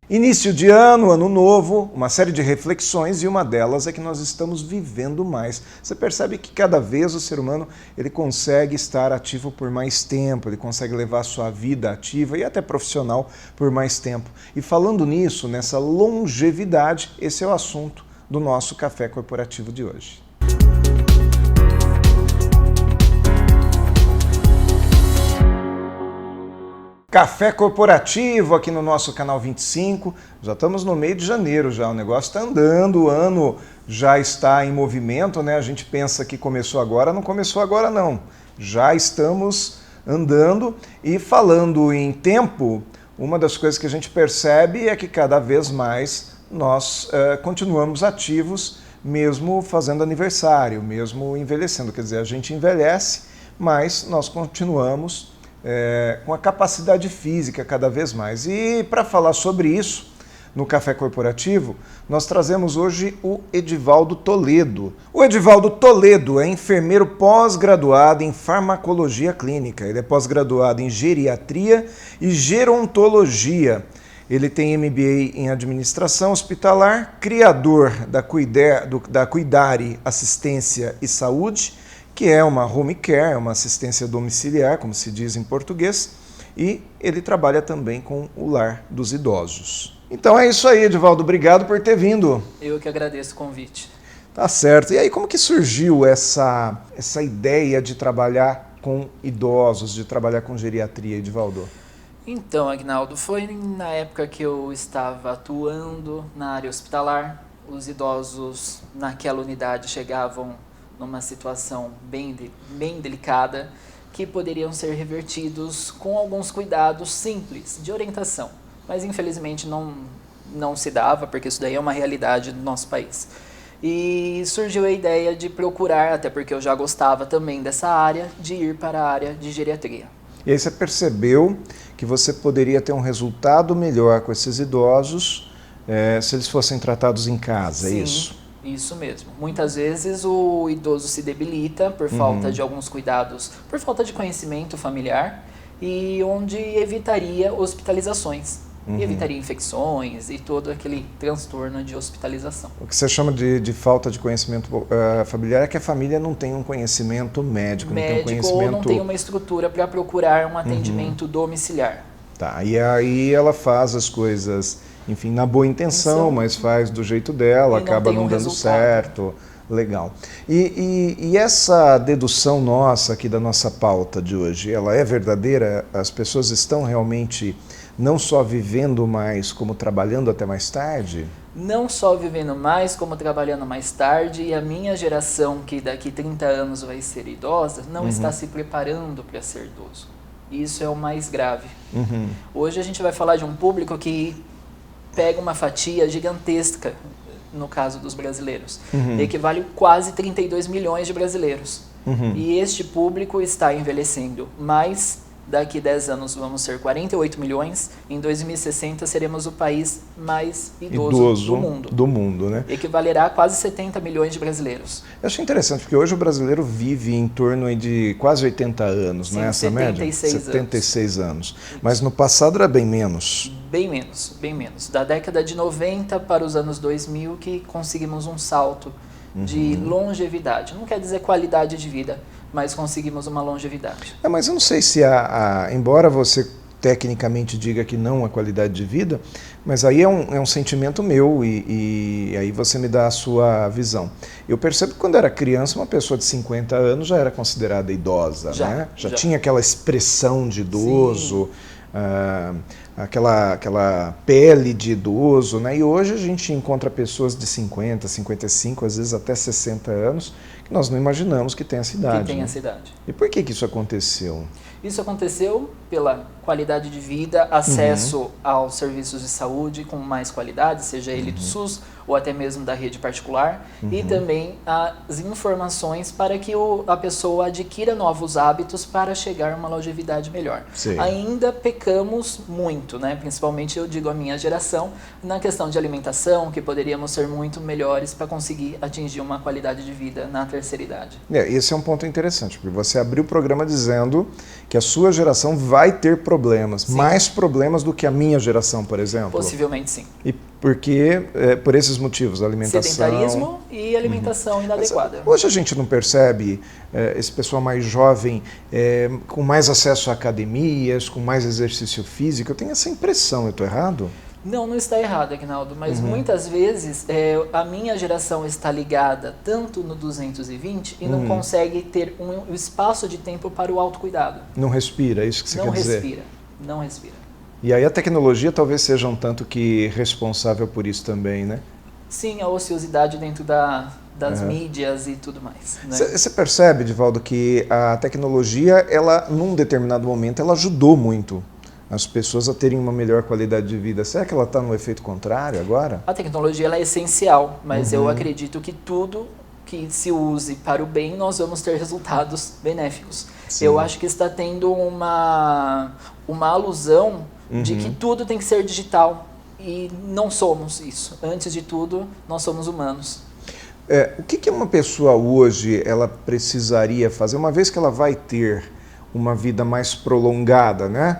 Início de ano, ano novo, uma série de reflexões e uma delas é que nós estamos vivendo mais. Você percebe que cada vez o ser humano ele consegue estar ativo por mais tempo, ele consegue levar a sua vida ativa e até profissional por mais tempo. E falando nisso, nessa longevidade, esse é o assunto do nosso Café Corporativo de hoje. Café Corporativo aqui no nosso canal 25, já estamos no meio de janeiro já, o negócio está andando, o ano já está em movimento, né? A gente pensa que começou agora, não começou agora não, já estamos andando e falando em tempo, uma das coisas que a gente percebe é que cada vez mais nós continuamos ativos, mesmo fazendo aniversário, mesmo envelhecendo, quer dizer, a gente envelhece, mas nós continuamos com a capacidade física cada vez mais. E para falar sobre isso, no Café Corporativo, nós trazemos hoje o Edivaldo Toledo. O Edivaldo Toledo é enfermeiro pós-graduado em farmacologia clínica. Ele é pós-graduado em geriatria e gerontologia. Ele tem MBA em administração hospitalar, criador da Cuidare Assistência e Saúde, que é uma home care, uma assistência domiciliar, como se diz em português, e ele trabalha também com o lar dos idosos. Então é isso aí, Edivaldo, obrigado por ter vindo. Eu que agradeço o convite. Tá certo. E aí, como que surgiu essa ideia de trabalhar com idosos, de trabalhar com geriatria, Edivaldo? Então, Agnaldo, foi na época que eu estava atuando na área hospitalar. Os idosos naquela unidade chegavam numa situação bem delicada, que poderiam ser revertidos com alguns cuidados simples de orientação. Mas infelizmente não se dava, porque isso daí é uma realidade do nosso país. E surgiu a ideia de procurar, até porque eu já gostava também dessa área, de ir para a área de geriatria. E aí você percebeu que você poderia ter um resultado melhor com esses idosos se eles fossem tratados em casa, é isso? Isso mesmo. Muitas vezes o idoso se debilita por falta de alguns cuidados, por falta de conhecimento familiar, e onde evitaria hospitalizações, e evitaria infecções e todo aquele transtorno de hospitalização. O que você chama de falta de conhecimento familiar é que a família não tem um conhecimento médico, não tem um conhecimento... ou não tem uma estrutura para procurar um atendimento domiciliar. Tá, e aí ela faz as coisas... Enfim, na boa intenção, mas faz do jeito dela, acaba não dando certo. Legal. E essa dedução nossa aqui da nossa pauta de hoje, ela é verdadeira? As pessoas estão realmente não só vivendo mais, como trabalhando até mais tarde? Não só vivendo mais, como trabalhando mais tarde, e a minha geração, que daqui 30 anos vai ser idosa, não está se preparando para ser idoso. Isso é o mais grave. Hoje a gente vai falar de um público que pega uma fatia gigantesca, no caso dos brasileiros. Equivale quase 32 milhões de brasileiros. E este público está envelhecendo. Mas daqui 10 anos vamos ser 48 milhões. Em 2060 seremos o país mais idoso do mundo, né? Equivalerá a quase 70 milhões de brasileiros. Eu achei interessante, porque hoje o brasileiro vive em torno de quase 80 anos, não é essa média? 76 anos. Mas no passado era bem menos. Bem menos, bem menos. Da década de 90 para os anos 2000 que conseguimos um salto de longevidade. Não quer dizer qualidade de vida, mas conseguimos uma longevidade. Mas eu não sei se embora você tecnicamente diga que não a qualidade de vida, mas aí é um sentimento meu e aí você me dá a sua visão. Eu percebo que quando era criança, uma pessoa de 50 anos já era considerada idosa, né? Já tinha aquela expressão de idoso, aquela pele de idoso, né? E hoje a gente encontra pessoas de 50, 55, às vezes até 60 anos, que nós não imaginamos que tem essa idade. Que tem essa idade. E por que isso aconteceu? Isso aconteceu pela qualidade de vida, acesso aos serviços de saúde com mais qualidade, seja ele do SUS ou até mesmo da rede particular, e também as informações para que a pessoa adquira novos hábitos para chegar a uma longevidade melhor. Sim. Ainda pecamos muito, né? Principalmente eu digo a minha geração, na questão de alimentação, que poderíamos ser muito melhores para conseguir atingir uma qualidade de vida na terceira idade. Esse é um ponto interessante, porque você abriu o programa dizendo que a sua geração vai vai ter problemas, mais problemas do que a minha geração, por exemplo. Possivelmente sim. E porque, por esses motivos, alimentação... Sedentarismo e alimentação inadequada. Mas hoje a gente não percebe esse pessoal mais jovem com mais acesso a academias, com mais exercício físico? Eu tenho essa impressão, eu estou errado? Não está errado, Aguinaldo, mas muitas vezes a minha geração está ligada tanto no 220 e não consegue ter um espaço de tempo para o autocuidado. Não respira, é isso que você quer dizer? Não respira. E aí a tecnologia talvez seja um tanto que responsável por isso também, né? Sim, a ociosidade dentro das mídias e tudo mais. Você percebe, Divaldo, que a tecnologia, ela, num determinado momento, ela ajudou muito as pessoas a terem uma melhor qualidade de vida. Será que ela está no efeito contrário agora? A tecnologia ela é essencial, mas eu acredito que tudo que se use para o bem, nós vamos ter resultados benéficos. Sim. Eu acho que está tendo uma alusão de que tudo tem que ser digital e não somos isso. Antes de tudo, nós somos humanos. O que uma pessoa hoje ela precisaria fazer, uma vez que ela vai ter uma vida mais prolongada, né?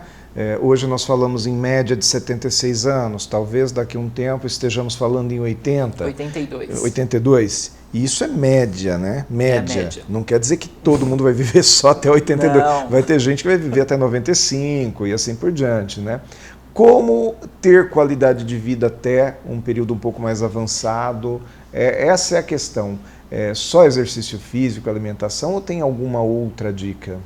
Hoje nós falamos em média de 76 anos, talvez daqui a um tempo estejamos falando em 80. 82. 82. E isso é média, né? Média. Média. Não quer dizer que todo mundo vai viver só até 82. Não. Vai ter gente que vai viver até 95 e assim por diante, né? Como ter qualidade de vida até um período um pouco mais avançado? Essa é a questão. Só exercício físico, alimentação ou tem alguma outra dica?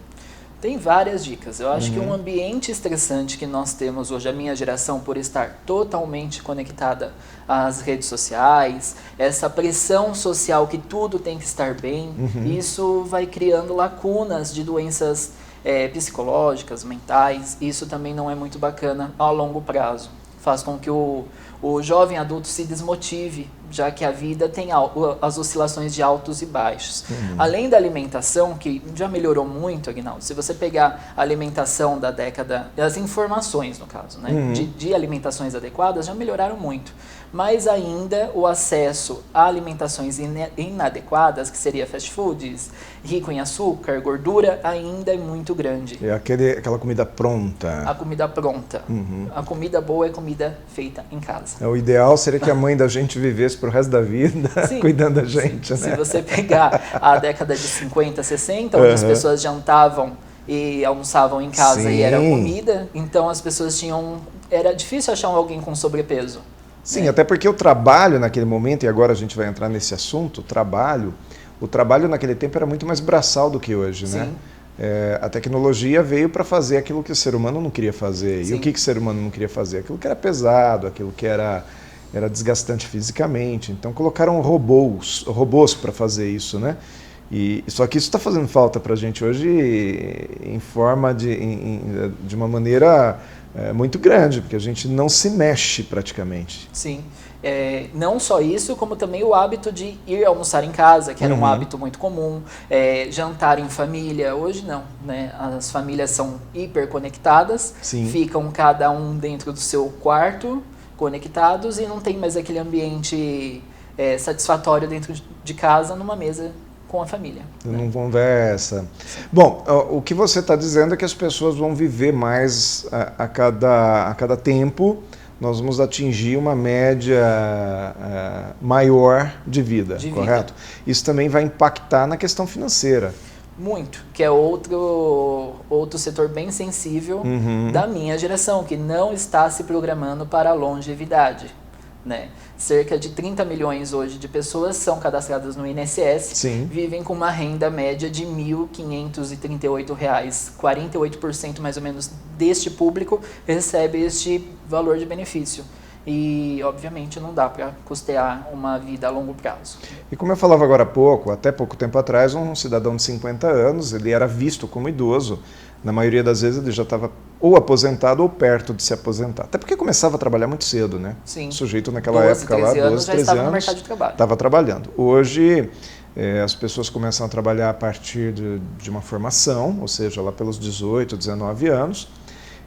Tem várias dicas. Eu acho que um ambiente estressante que nós temos hoje, a minha geração, por estar totalmente conectada às redes sociais, essa pressão social que tudo tem que estar bem, isso vai criando lacunas de doenças psicológicas, mentais. Isso também não é muito bacana a longo prazo. Faz com que o jovem adulto se desmotive, já que a vida tem as oscilações de altos e baixos. Além da alimentação, que já melhorou muito, Aguinaldo, se você pegar a alimentação da década, as informações no caso, né, de alimentações adequadas, já melhoraram muito. Mas ainda o acesso a alimentações inadequadas, que seria fast foods, rico em açúcar, gordura, ainda é muito grande. É aquela comida pronta. A comida pronta. A comida boa é comida feita em casa. O ideal seria que a mãe da gente vivesse pro resto da vida cuidando da gente, né? Se você pegar a década de 50, 60, onde as pessoas jantavam e almoçavam em casa e era comida, então as pessoas era difícil achar alguém com sobrepeso. Sim, até porque o trabalho naquele momento, e agora a gente vai entrar nesse assunto, o trabalho naquele tempo era muito mais braçal do que hoje, né? A tecnologia veio para fazer aquilo que o ser humano não queria fazer. E o que o ser humano não queria fazer? Aquilo que era pesado, aquilo que era desgastante fisicamente. Então colocaram robôs para fazer isso, né? Só que isso está fazendo falta para a gente hoje em forma de uma maneira muito grande, porque a gente não se mexe praticamente. Sim. Não só isso, como também o hábito de ir almoçar em casa, que era um hábito muito comum, jantar em família. Hoje não, né? As famílias são hiperconectadas, ficam cada um dentro do seu quarto, conectados, e não tem mais aquele ambiente satisfatório dentro de casa, numa mesa com a família. Não conversa. Bom, o que você está dizendo é que as pessoas vão viver mais a cada tempo. Nós vamos atingir uma média maior de vida, correto? Isso também vai impactar na questão financeira. Muito, que é outro setor bem sensível da minha geração, que não está se programando para a longevidade, né? Cerca de 30 milhões hoje de pessoas são cadastradas no INSS, vivem com uma renda média de R$ 1.538. 48% mais ou menos deste público recebe este valor de benefício. E, obviamente, não dá para custear uma vida a longo prazo. E como eu falava agora há pouco, até pouco tempo atrás, um cidadão de 50 anos, ele era visto como idoso. Na maioria das vezes ele já estava ou aposentado ou perto de se aposentar. Até porque começava a trabalhar muito cedo, né? Sim. O sujeito naquela época lá, 12, 13 anos, no mercado de trabalho. Estava trabalhando. Hoje, as pessoas começam a trabalhar a partir de uma formação, ou seja, lá pelos 18, 19 anos,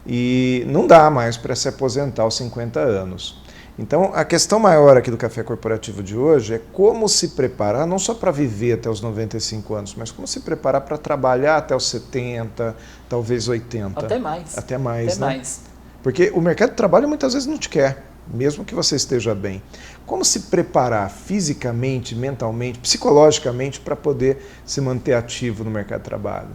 e não dá mais para se aposentar aos 50 anos. Então, a questão maior aqui do Café Corporativo de hoje é como se preparar, não só para viver até os 95 anos, mas como se preparar para trabalhar até os 70, talvez 80. Até mais. Até mais, até né? mais. Porque o mercado de trabalho muitas vezes não te quer, mesmo que você esteja bem. Como se preparar fisicamente, mentalmente, psicologicamente para poder se manter ativo no mercado de trabalho?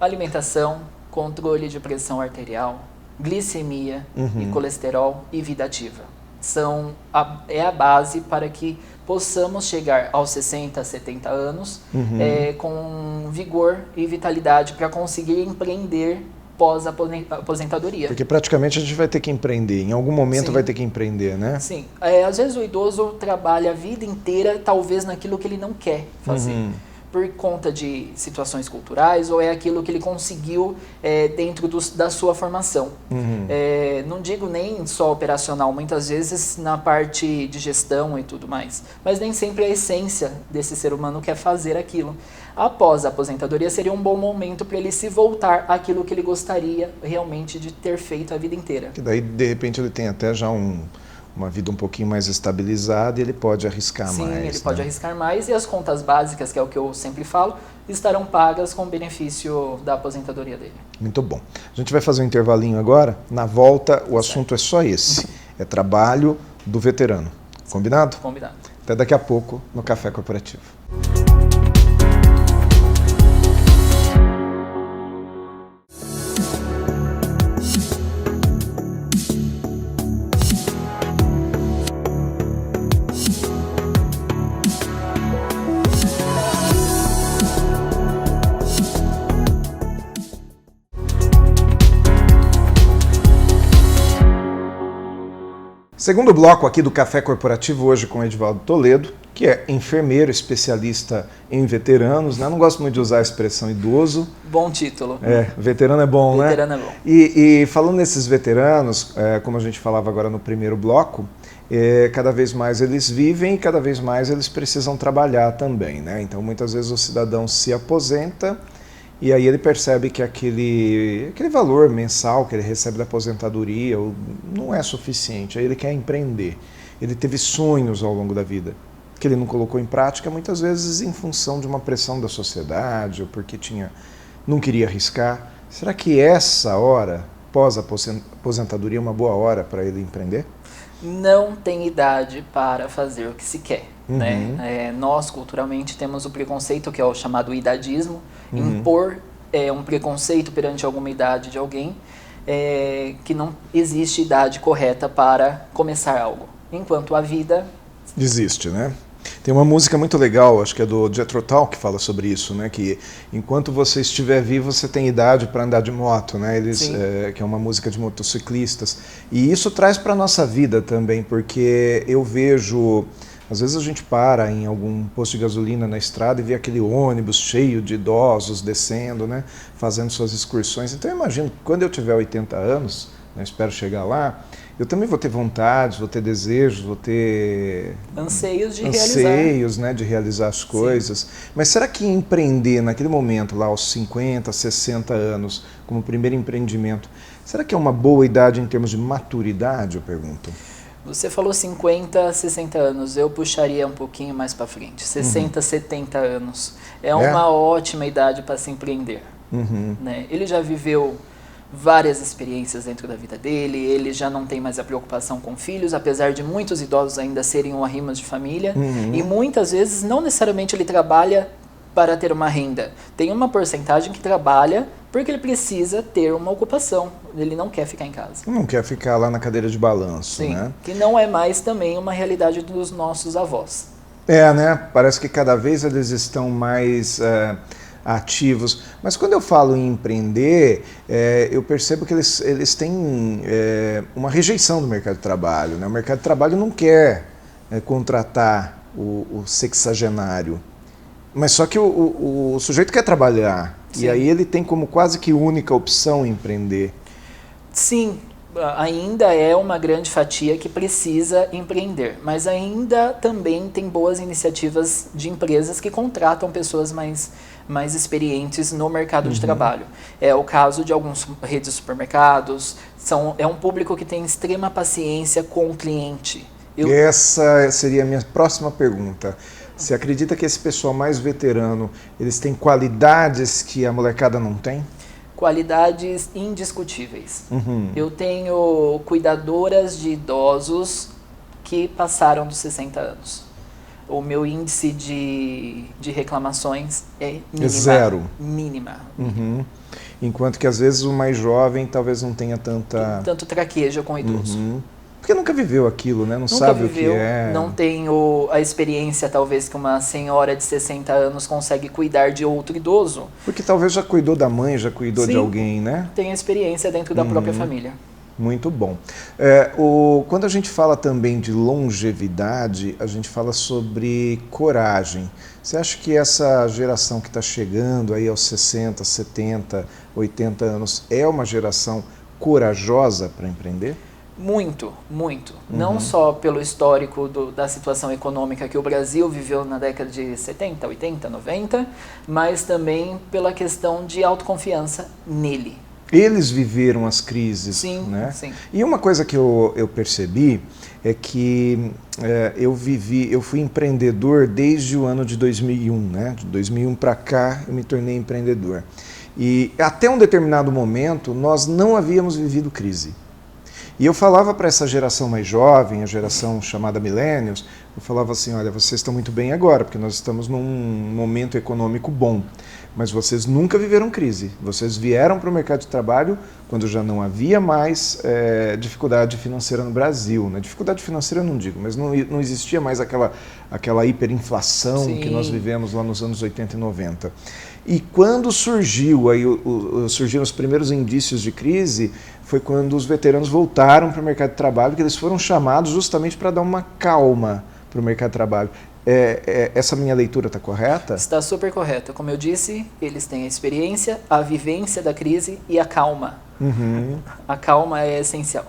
Alimentação, controle de pressão arterial, glicemia e colesterol e vida ativa. É a base para que possamos chegar aos 60, 70 anos com vigor e vitalidade para conseguir empreender pós-aposentadoria. Porque praticamente a gente vai ter que empreender, em algum momento Sim. vai ter que empreender, né? Sim, às vezes o idoso trabalha a vida inteira talvez naquilo que ele não quer fazer. Por conta de situações culturais ou é aquilo que ele conseguiu dentro da sua formação. Não digo nem só operacional, muitas vezes na parte de gestão e tudo mais, mas nem sempre a essência desse ser humano quer fazer aquilo. Após a aposentadoria seria um bom momento para ele se voltar àquilo que ele gostaria realmente de ter feito a vida inteira. Que daí, de repente, ele tem até já uma vida um pouquinho mais estabilizada e ele pode arriscar mais. Sim, ele pode arriscar mais e as contas básicas, que é o que eu sempre falo, estarão pagas com o benefício da aposentadoria dele. Muito bom. A gente vai fazer um intervalinho agora. Na volta, o assunto é só esse. É trabalho do veterano. Combinado? Combinado. Até daqui a pouco no Café Corporativo. Segundo bloco aqui do Café Corporativo, hoje com Edivaldo Toledo, que é enfermeiro, especialista em veteranos, né? Não gosto muito de usar a expressão idoso. Bom título. Veterano é bom, né? Veterano é bom. E falando nesses veteranos, como a gente falava agora no primeiro bloco, cada vez mais eles vivem e cada vez mais eles precisam trabalhar também, né? Então muitas vezes o cidadão se aposenta e aí ele percebe que aquele valor mensal que ele recebe da aposentadoria não é suficiente, aí ele quer empreender. Ele teve sonhos ao longo da vida que ele não colocou em prática, muitas vezes em função de uma pressão da sociedade ou porque não queria arriscar. Será que essa hora, pós-aposentadoria, é uma boa hora para ele empreender? Não tem idade para fazer o que se quer. Né? Nós, culturalmente, temos o preconceito que é o chamado idadismo, impor um preconceito perante alguma idade de alguém, que não existe idade correta para começar algo. Enquanto a vida... Existe, né? Tem uma música muito legal, acho que é do Jethro Tull, que fala sobre isso, né? Que enquanto você estiver vivo, você tem idade para andar de moto, né? Que é uma música de motociclistas. E isso traz para a nossa vida também, porque eu vejo... Às vezes a gente para em algum posto de gasolina na estrada e vê aquele ônibus cheio de idosos descendo, né? Fazendo suas excursões. Então eu imagino que quando eu tiver 80 anos, né, espero chegar lá, eu também vou ter vontades, vou ter desejos, vou ter anseios né, de realizar as coisas. Sim. Mas será que empreender naquele momento, lá aos 50, 60 anos, como primeiro empreendimento, será que é uma boa idade em termos de maturidade, eu pergunto? Você falou 50, 60 anos, eu puxaria um pouquinho mais para frente, 60, 70 anos. É uma ótima idade para se empreender. Né? Ele já viveu várias experiências dentro da vida dele, ele já não tem mais a preocupação com filhos, apesar de muitos idosos ainda serem um arrimo de família, e muitas vezes não necessariamente ele trabalha para ter uma renda. Tem uma porcentagem que trabalha porque ele precisa ter uma ocupação, ele não quer ficar em casa. Não quer ficar lá na cadeira de balanço, Sim, né? Que não é mais também uma realidade dos nossos avós. Né? Parece que cada vez eles estão mais ativos. Mas quando eu falo em empreender, eu percebo que eles têm uma rejeição do mercado de trabalho, né? O mercado de trabalho não quer contratar o sexagenário. Mas só que o sujeito quer trabalhar. Sim. E aí ele tem como quase que única opção empreender. Sim, ainda é uma grande fatia que precisa empreender. Mas ainda também tem boas iniciativas de empresas que contratam pessoas mais mais experientes no mercado de trabalho. É o caso de algumas redes de supermercados, é um público que tem extrema paciência com o cliente. Essa seria a minha próxima pergunta. Você acredita que esse pessoal mais veterano, eles têm qualidades que a molecada não tem? Qualidades indiscutíveis. Eu tenho cuidadoras de idosos que passaram dos 60 anos. O meu índice de reclamações é mínima. Zero. Mínima. Enquanto que às vezes o mais jovem talvez não tenha tanto traquejo com o idoso. Porque nunca viveu aquilo, né? Não sabe o que é. Não tem a experiência, talvez, que uma senhora de 60 anos consegue cuidar de outro idoso. Porque talvez já cuidou da mãe, já cuidou de alguém, né? Tem experiência dentro da própria família. Muito bom. Quando a gente fala também de longevidade, a gente fala sobre coragem. Você acha que essa geração que está chegando aí aos 60, 70, 80 anos é uma geração corajosa para empreender? Muito, muito. Não só pelo histórico da situação econômica que o Brasil viveu na década de 70, 80, 90, mas também pela questão de autoconfiança nele. Eles viveram as crises, né? Sim. E uma coisa que eu percebi é que eu fui empreendedor desde o ano de 2001, né? De 2001 para cá eu me tornei empreendedor. E até um determinado momento nós não havíamos vivido crise. E eu falava para essa geração mais jovem, a geração chamada Millennials, eu falava assim, olha, vocês estão muito bem agora, porque nós estamos num momento econômico bom, mas vocês nunca viveram crise. Vocês vieram para o mercado de trabalho quando já não havia mais dificuldade financeira no Brasil. Né? Dificuldade financeira eu não digo, mas não existia mais aquela hiperinflação que nós vivemos lá nos anos 80 e 90. E quando surgiram os primeiros indícios de crise, foi quando os veteranos voltaram para o mercado de trabalho, que eles foram chamados justamente para dar uma calma para o mercado de trabalho. Essa minha leitura está correta? Está super correta. Como eu disse, eles têm a experiência, a vivência da crise e a calma. A calma é essencial.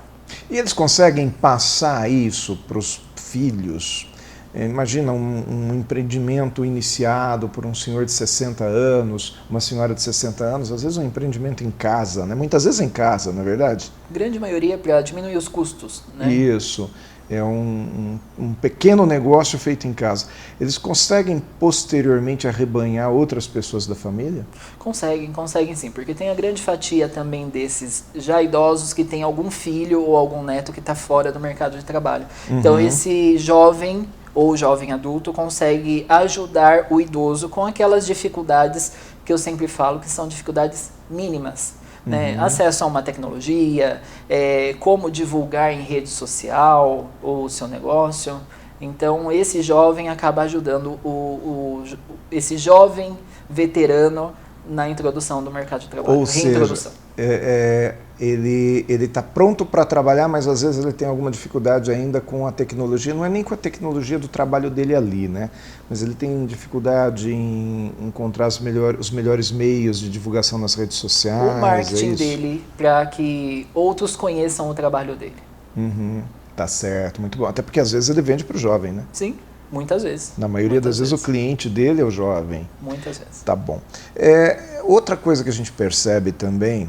E eles conseguem passar isso para os filhos? Imagina um empreendimento iniciado por um senhor de 60 anos, uma senhora de 60 anos, às vezes um empreendimento em casa, né? Muitas vezes em casa, não é verdade? Grande maioria para diminuir os custos, né? Isso. É um pequeno negócio feito em casa. Eles conseguem posteriormente arrebanhar outras pessoas da família? Conseguem sim, porque tem a grande fatia também desses já idosos que tem algum filho ou algum neto que está fora do mercado de trabalho. Então esse jovem ou jovem adulto consegue ajudar o idoso com aquelas dificuldades que eu sempre falo que são dificuldades mínimas. Né? Acesso a uma tecnologia, como divulgar em rede social o seu negócio. Então, esse jovem acaba ajudando esse jovem veterano na introdução do mercado de trabalho. Ou seja, ele está pronto para trabalhar, mas às vezes ele tem alguma dificuldade ainda com a tecnologia. Não é nem com a tecnologia do trabalho dele ali, né? Mas ele tem dificuldade em encontrar os melhores meios de divulgação nas redes sociais. O marketing dele, para que outros conheçam o trabalho dele. Tá certo, muito bom. Até porque às vezes ele vende para o jovem, né? Sim. Muitas vezes. Na maioria das vezes o cliente dele é o jovem. Muitas vezes. Tá bom. Outra coisa que a gente percebe também,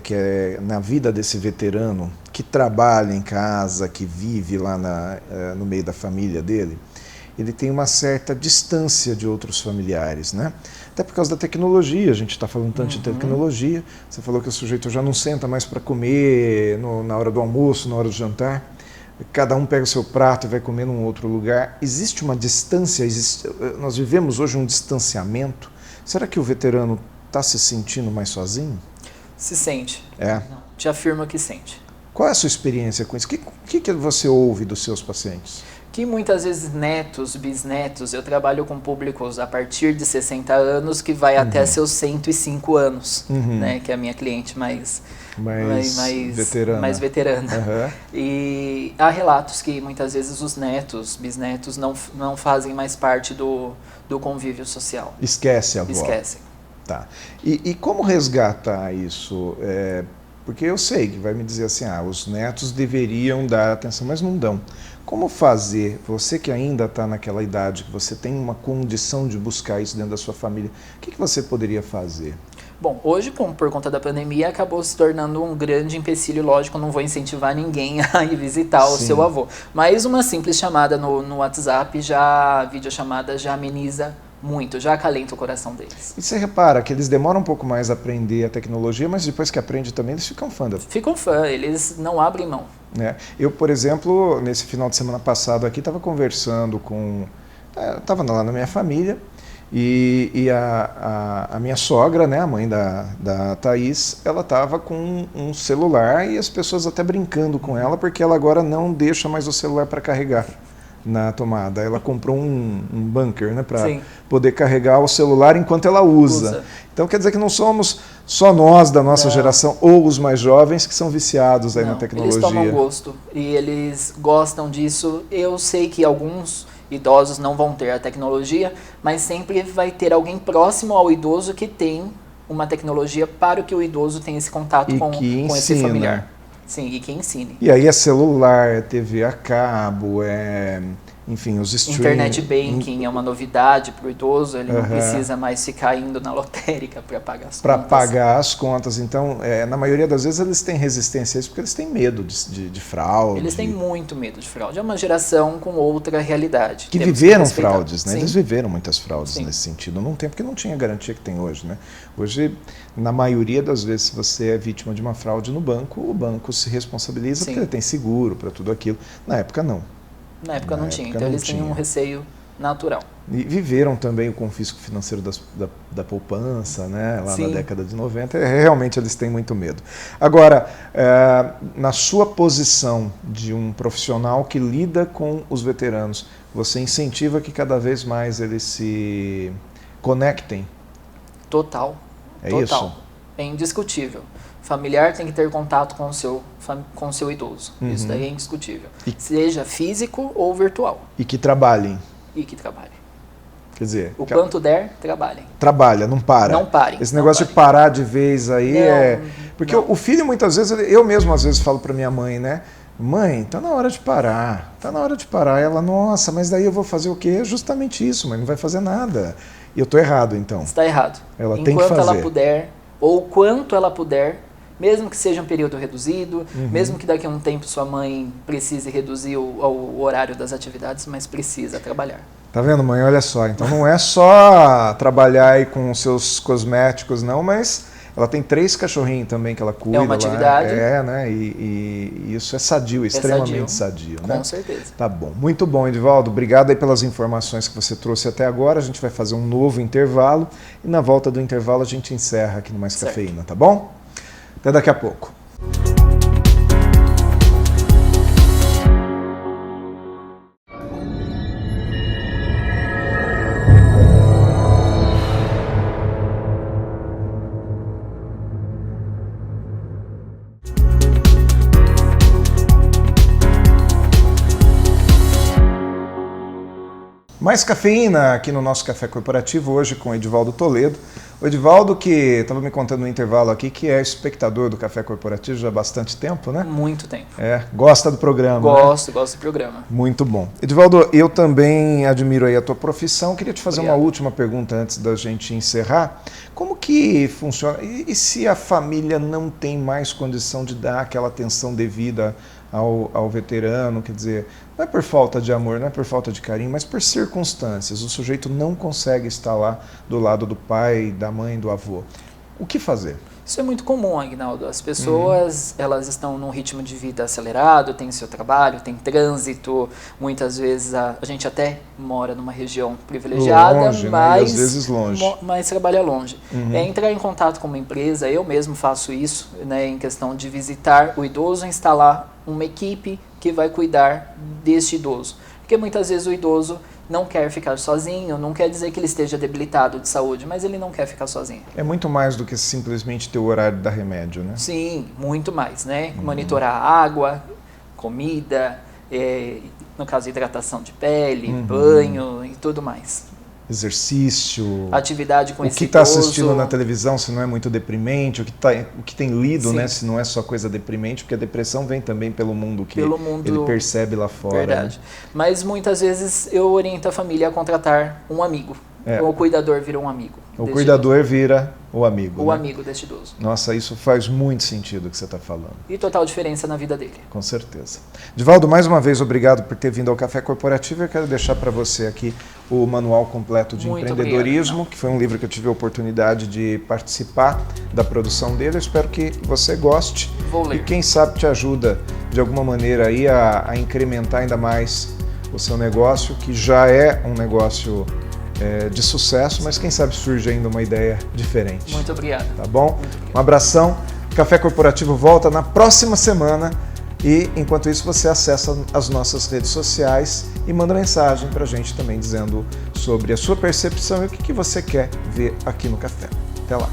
que é na vida desse veterano que trabalha em casa, que vive lá no meio da família dele, ele tem uma certa distância de outros familiares, né? Até por causa da tecnologia, a gente está falando tanto de tecnologia, você falou que o sujeito já não senta mais para comer na hora do almoço, na hora do jantar. Cada um pega o seu prato e vai comer num outro lugar. Existe uma distância, nós vivemos hoje um distanciamento. Será que o veterano está se sentindo mais sozinho? Se sente. Não, te afirmo que sente. Qual é a sua experiência com isso? O que você ouve dos seus pacientes? Que muitas vezes netos, bisnetos, eu trabalho com públicos a partir de 60 anos que vai até seus 105 anos, né, que é a minha cliente mais veterana. E há relatos que muitas vezes os netos, bisnetos não fazem mais parte do convívio social. Esquece a avó. Esquecem. Tá. E como resgatar isso? Porque eu sei que vai me dizer assim, os netos deveriam dar atenção, mas não dão. Como fazer, você que ainda está naquela idade, que você tem uma condição de buscar isso dentro da sua família, o que você poderia fazer? Bom, hoje, por conta da pandemia, acabou se tornando um grande empecilho. Lógico, não vou incentivar ninguém a ir visitar o seu avô. Mas uma simples chamada no WhatsApp, videochamada, já ameniza muito, já acalenta o coração deles. E você repara que eles demoram um pouco mais a aprender a tecnologia, mas depois que aprende também, eles ficam fã da... Ficam fã, eles não abrem mão. Eu, por exemplo, nesse final de semana passado aqui, estava conversando com... Estava lá na minha família, e a minha sogra, né, a mãe da Thaís, ela estava com um celular e as pessoas até brincando com ela, porque ela agora não deixa mais o celular para carregar na tomada. Ela comprou um bunker, né, para poder carregar o celular enquanto ela usa. Então quer dizer que não somos só nós da nossa geração ou os mais jovens que são viciados aí na tecnologia. Eles tomam gosto e eles gostam disso. Eu sei que alguns idosos não vão ter a tecnologia, mas sempre vai ter alguém próximo ao idoso que tem uma tecnologia para que o idoso tenha esse contato com esse familiar. Sim, e que ensine. E aí é celular, é TV a cabo, enfim, os streams. Internet banking é uma novidade para o idoso, ele não precisa mais ficar indo na lotérica para pagar as contas. Para pagar as contas. Então, na maioria das vezes eles têm resistência a isso porque eles têm medo de fraude. Eles têm muito medo de fraude. É uma geração com outra realidade. Que viveram fraudes, né? Eles viveram muitas fraudes nesse sentido. Num tempo que não tinha a garantia que tem hoje, né? Hoje, na maioria das vezes, se você é vítima de uma fraude no banco, o banco se responsabiliza porque ele tem seguro para tudo aquilo. Na época, não. Na época não tinha, então eles tinham um receio natural. E viveram também o confisco financeiro da poupança, né, lá na década de 90, realmente eles têm muito medo. Agora, na sua posição de um profissional que lida com os veteranos, você incentiva que cada vez mais eles se conectem? Total. Isso? É indiscutível. Familiar tem que ter contato com o seu idoso. Isso daí é indiscutível. Seja físico ou virtual. E que trabalhem. Quer dizer... O quanto der, trabalhem. Trabalha, não para. Não parem. Esse negócio de parar de vez aí Porque o filho, muitas vezes, eu mesmo às vezes falo para minha mãe, né? Mãe, tá na hora de parar. Tá na hora de parar. Ela, nossa, mas daí eu vou fazer o quê? É justamente isso, mas não vai fazer nada. E eu tô errado, então. Está errado. Ela tem que fazer. Enquanto ela puder, ou quanto ela puder, mesmo que seja um período reduzido, mesmo que daqui a um tempo sua mãe precise reduzir o horário das atividades, mas precisa trabalhar. Tá vendo, mãe? Olha só. Então não é só trabalhar aí com os seus cosméticos, não, mas ela tem 3 cachorrinhos também que ela cuida. É uma atividade. Né? E isso é sadio, extremamente sadio. Com né? certeza. Tá bom. Muito bom, Edivaldo. Obrigado aí pelas informações que você trouxe até agora. A gente vai fazer um novo intervalo e na volta do intervalo a gente encerra aqui no Mais Cafeína, tá bom? Até daqui a pouco. Mais cafeína aqui no nosso Café Corporativo, hoje com o Edivaldo Toledo. O Edivaldo, que estava me contando no intervalo aqui, que é espectador do Café Corporativo já há bastante tempo, né? Muito tempo. Gosta do programa, Gosto do programa. Muito bom. Edivaldo, eu também admiro aí a tua profissão. Queria te fazer uma última pergunta antes da gente encerrar. Como que funciona? E se a família não tem mais condição de dar aquela atenção devida ao veterano, quer dizer, não é por falta de amor, não é por falta de carinho, mas por circunstâncias. O sujeito não consegue estar lá do lado do pai, da mãe, do avô. O que fazer? Isso é muito comum, Aguinaldo. As pessoas, elas estão num ritmo de vida acelerado, tem seu trabalho, tem trânsito. Muitas vezes a gente até mora numa região privilegiada, longe, mas, né? E às vezes longe. Mas trabalha longe. Entrar em contato com uma empresa, eu mesmo faço isso, né, em questão de visitar o idoso, instalar uma equipe que vai cuidar deste idoso. Porque muitas vezes o idoso não quer ficar sozinho, não quer dizer que ele esteja debilitado de saúde, mas ele não quer ficar sozinho. É muito mais do que simplesmente ter o horário da remédio, né? Sim, muito mais, né? Monitorar água, comida, no caso hidratação de pele, banho e tudo mais. exercício, atividade com o esse que está idoso. assistindo na televisão se não é muito deprimente, o que tem lido, né, se não é só coisa deprimente, porque a depressão vem também pelo mundo que ele percebe lá fora. Verdade. Né? Mas muitas vezes eu oriento a família a contratar um amigo. O cuidador vira um amigo. O cuidador vira o amigo. O né? amigo deste idoso. Nossa, isso faz muito sentido o que você está falando. E total diferença na vida dele. Com certeza. Divaldo, mais uma vez, obrigado por ter vindo ao Café Corporativo. Eu quero deixar para você aqui o Manual Completo de Muito Empreendedorismo, obrigado, que foi um livro que eu tive a oportunidade de participar da produção dele. Eu espero que você goste. Vou ler. E quem sabe te ajuda de alguma maneira aí a incrementar ainda mais o seu negócio, que já é um negócio de sucesso, mas quem sabe surge ainda uma ideia diferente. Muito obrigado. Tá bom? Muito obrigado. Um abração. Café Corporativo volta na próxima semana e, enquanto isso, você acessa as nossas redes sociais e manda mensagem pra gente também dizendo sobre a sua percepção e o que você quer ver aqui no Café. Até lá.